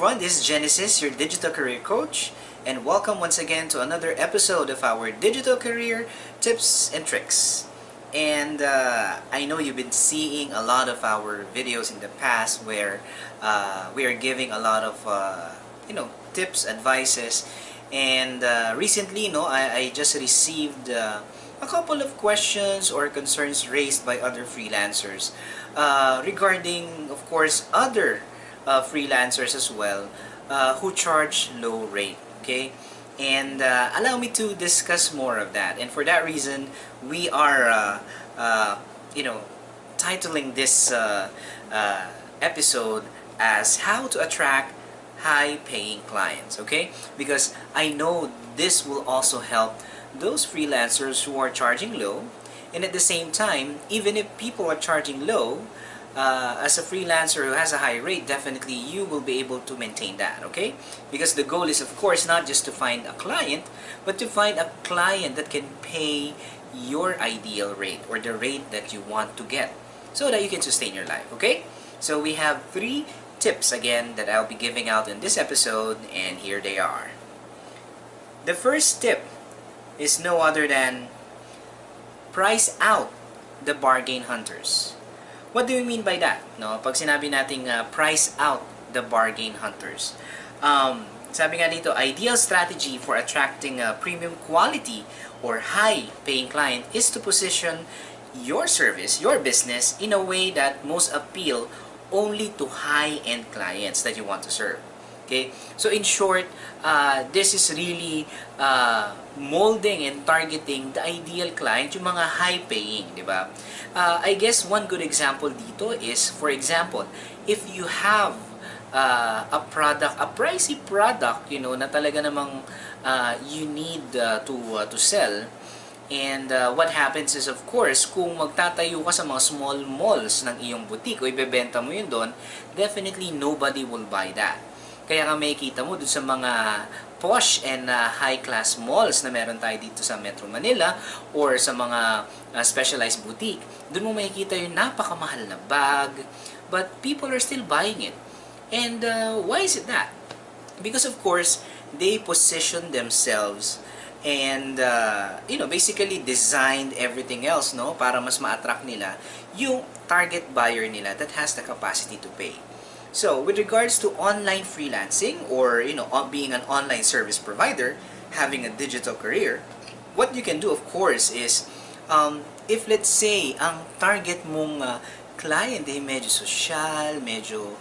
everyone, this is Genesis, your digital career coach, and welcome once again to another episode of our digital career tips and tricks. And I know you've been seeing a lot of our videos in the past where we are giving a lot of tips, advices, and recently, I just received a couple of questions or concerns raised by other freelancers regarding, of course, other freelancers as well who charge low rate. Okay, and allow me to discuss more of that. And for that reason, we are titling this episode as "How to Attract High-Paying Clients." Okay, because I know this will also help those freelancers who are charging low, and at the same time, even if people are charging low, as a freelancer who has a high rate, definitely you will be able to maintain that, okay? Because the goal is, of course, not just to find a client, but to find a client that can pay your ideal rate or the rate that you want to get so that you can sustain your life, okay? So we have 3 tips again that I'll be giving out in this episode, and here they are. The first tip is no other than price out the bargain hunters. What do we mean by that? No, pag sinabi nating price out the bargain hunters. Sabi nga dito, ideal strategy for attracting a premium quality or high-paying client is to position your service, your business, in a way that most appeal only to high-end clients that you want to serve. Okay, so in short, this is really molding and targeting the ideal client, yung mga high-paying, di ba? I guess one good example dito is, for example, if you have a product, a pricey product, na talaga namang you need to sell. And what happens is, of course, kung magtatayo ka sa mga small malls ng iyong boutique o ibebenta mo yun doon, definitely nobody will buy that. Kaya nga makikita mo dun sa mga posh and high-class malls na meron tayo dito sa Metro Manila or sa mga specialized boutique, dun mo makikita yung napakamahal na bag, but people are still buying it. And why is it that? Because of course, they position themselves and basically designed everything else, no, para mas ma-attract nila yung target buyer nila that has the capacity to pay. So, with regards to online freelancing or, being an online service provider, having a digital career, what you can do, of course, is, if let's say, ang target mong client ay medyo social, medyo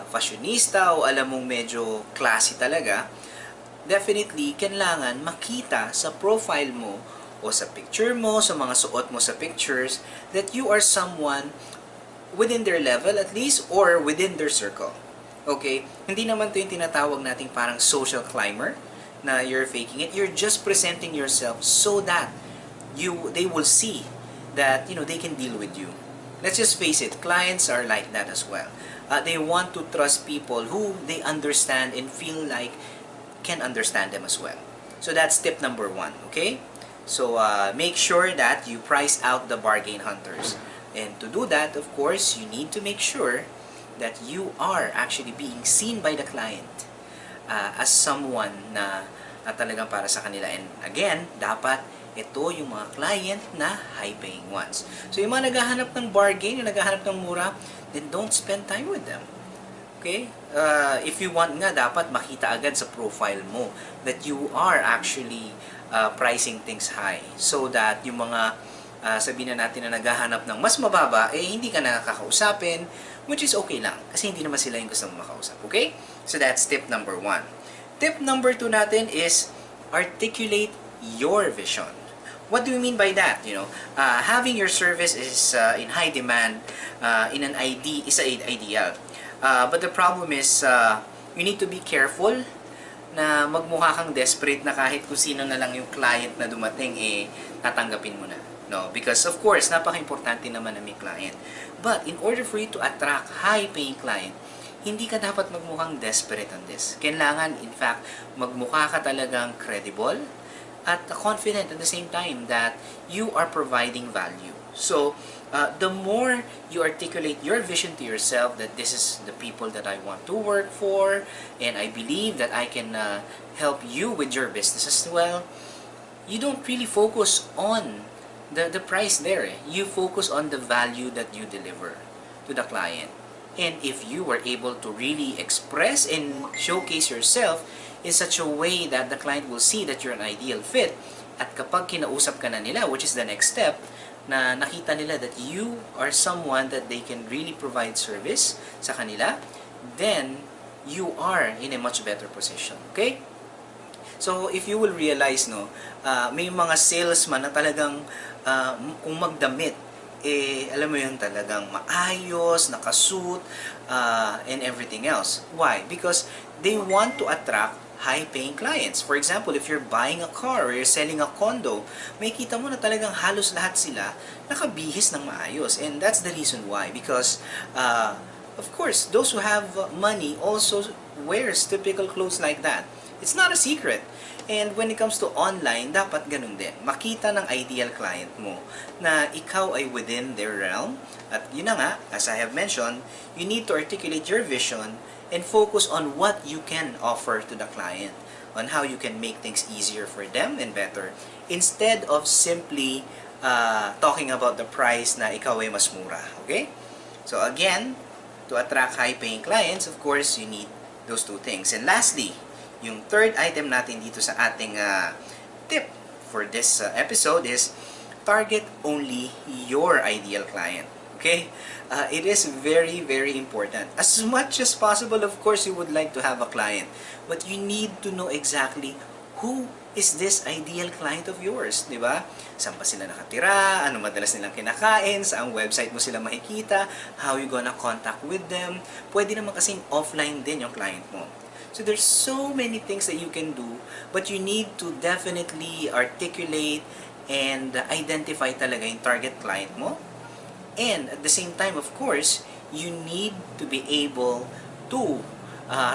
fashionista, o alam mong medyo classy talaga, definitely, kailangan makita sa profile mo o sa picture mo, sa mga suot mo sa pictures, that you are someone within their level at least or within their circle. Okay? Hindi naman ito yung tinatawag nating parang social climber na you're faking it. You're just presenting yourself so that they will see that they can deal with you. Let's just face it, clients are like that as well. They want to trust people who they understand and feel like can understand them as well. So that's tip number 1, okay? So make sure that you price out the bargain hunters. And to do that, of course, you need to make sure that you are actually being seen by the client as someone na talagang para sa kanila. And again, dapat ito yung mga client na high-paying ones. So yung mga naghahanap ng bargain, yung naghahanap ng mura, then don't spend time with them. Okay? If you want nga, dapat makita agad sa profile mo that you are actually pricing things high so that yung mga sabihin na natin na naghahanap ng mas mababa, hindi ka nakakausapin, which is okay lang. Kasi hindi naman sila yung gusto mong makausap. Okay? So that's tip number 1. Tip number 2 natin is articulate your vision. What do we mean by that? Having your service is in high demand in an is ideal. But the problem is, you need to be careful na magmukha kang desperate na kahit kung sino na lang yung client na dumating, tatanggapin mo na. No, because of course, napaka-importante naman na may client. But in order for you to attract high-paying client, hindi ka dapat magmukhang desperate on this. Kailangan, in fact, magmukha ka talagang credible, at confident at the same time that you are providing value. So, the more you articulate your vision to yourself that this is the people that I want to work for, and I believe that I can help you with your business as well, you don't really focus on the price there. You focus on the value that you deliver to the client. And if you were able to really express and showcase yourself in such a way that the client will see that you're an ideal fit, at kapag kinausap ka na nila, which is the next step, na nakita nila that you are someone that they can really provide service sa kanila, then you are in a much better position. Okay? So, if you will realize, no, may mga salesman na talagang kung magdamit, alam mo yun, talagang maayos, nakasuit, and everything else. Why? Because they want to attract high-paying clients. For example, if you're buying a car or you're selling a condo, may kita mo na talagang halos lahat sila nakabihis ng maayos. And that's the reason why. Because, of course, those who have money also wears typical clothes like that. It's not a secret. And when it comes to online, dapat ganun din. Makita ng ideal client mo na ikaw ay within their realm. At yun na nga, as I have mentioned, you need to articulate your vision and focus on what you can offer to the client, on how you can make things easier for them and better, instead of simply talking about the price na ikaw ay mas mura. Okay? So again, to attract high-paying clients, of course, you need those two things. And lastly, yung third item natin dito sa ating tip for this episode is target only your ideal client. Okay? It is very, very important. As much as possible, of course, you would like to have a client. But you need to know exactly who is this ideal client of yours, di ba? Saan pa sila nakatira? Ano madalas nilang kinakain? Saan website mo sila makikita? How you gonna contact with them? Pwede naman kasing offline din yung client mo. So there's so many things that you can do, but you need to definitely articulate and identify talaga yung target client mo. And at the same time, of course, you need to be able to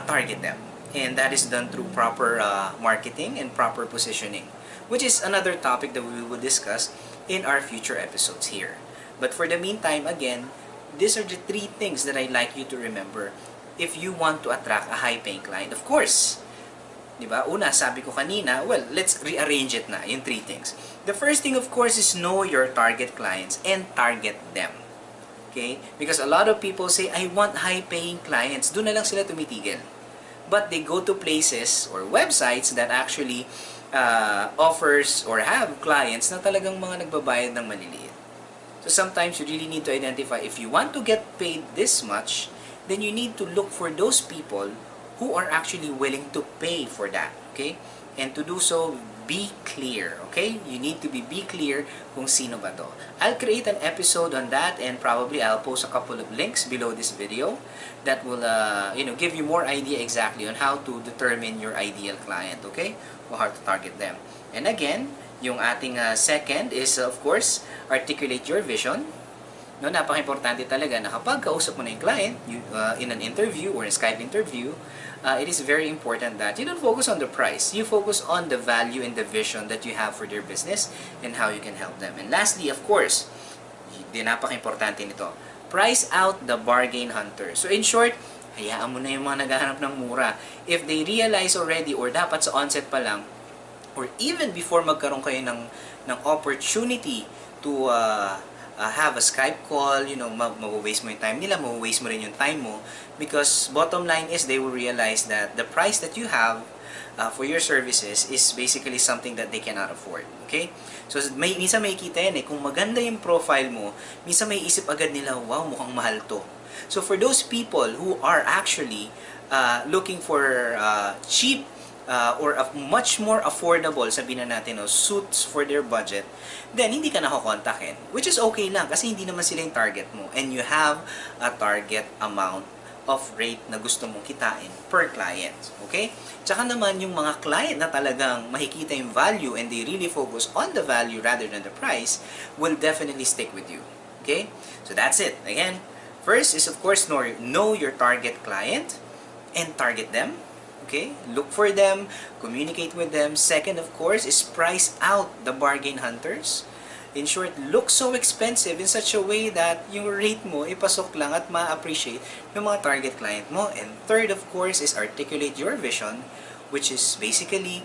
target them. And that is done through proper marketing and proper positioning, which is another topic that we will discuss in our future episodes here. But for the meantime, again, these are the three things that I'd like you to remember if you want to attract a high-paying client. Of course, di ba? Una, sabi ko kanina, well, let's rearrange it na, yung three things. The first thing, of course, is know your target clients and target them. Okay? Because a lot of people say, I want high-paying clients. Doon na lang sila tumitigil. But they go to places or websites that actually offers or have clients na talagang mga nagbabayad ng maliliit. So sometimes you really need to identify, if you want to get paid this much, then you need to look for those people who are actually willing to pay for that, okay? And to do so, be clear, okay? You need to be clear kung sino ba to. I'll create an episode on that, and probably I'll post a couple of links below this video that will, give you more idea exactly on how to determine your ideal client, okay? Or how to target them. And again, yung ating second is, of course, articulate your vision. No, napaka-importante talaga na kapag kausap mo na yung client in an interview or a Skype interview, it is very important that you don't focus on the price. You focus on the value and the vision that you have for their business and how you can help them. And lastly, of course, napaka-importante nito, price out the bargain hunter. So in short, hayaan mo na yung mga naghahanap ng mura. If they realize already or dapat sa onset pa lang, or even before magkaroon kayo ng opportunity to have a Skype call, mawawaste mo yung time nila, mawawaste mo rin yung time mo, because bottom line is they will realize that the price that you have for your services is basically something that they cannot afford. Okay? So, minsan may kita yan kung maganda yung profile mo, minsan may isip agad nila, wow, mukhang mahal to. So, for those people who are actually looking for cheap or a much more affordable, sabihin na natin, suits for their budget, then hindi ka nakokontakin. Which is okay lang kasi hindi naman sila yung target mo. And you have a target amount of rate na gusto mong kitain per client. Okay? Tsaka naman yung mga client na talagang makikita yung value and they really focus on the value rather than the price will definitely stick with you. Okay? So that's it. Again, first is of course know your target client and target them. Okay? Look for them, communicate with them. Second, of course, is price out the bargain hunters. In short, look so expensive in such a way that yung rate mo ipasok lang at ma-appreciate ng mga target client mo. And third, of course, is articulate your vision, which is basically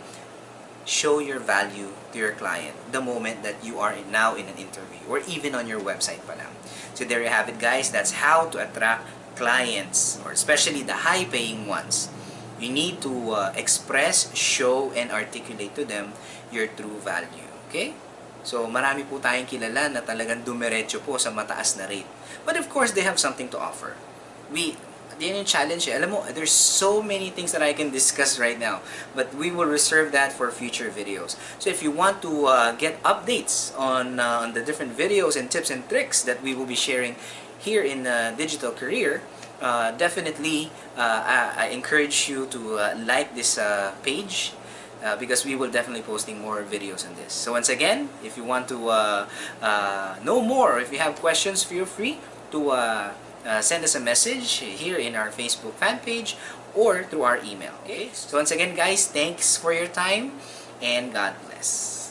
show your value to your client the moment that you are now in an interview or even on your website pa lang. So there you have it, guys. That's how to attract clients, or especially the high-paying ones. You need to express, show, and articulate to them your true value. Okay? So, marami po tayong kilala na talagang dumiretso po sa mataas na rate. But of course, they have something to offer. Yan yung challenge eh. Alam mo, there's so many things that I can discuss right now. But we will reserve that for future videos. So if you want to get updates on the different videos and tips and tricks that we will be sharing here in Digital Career, definitely I encourage you to like this page. Because we will definitely posting more videos on this. So once again, if you want to know more, if you have questions, feel free to send us a message here in our Facebook fan page or through our email. Okay? So once again, guys, thanks for your time and God bless.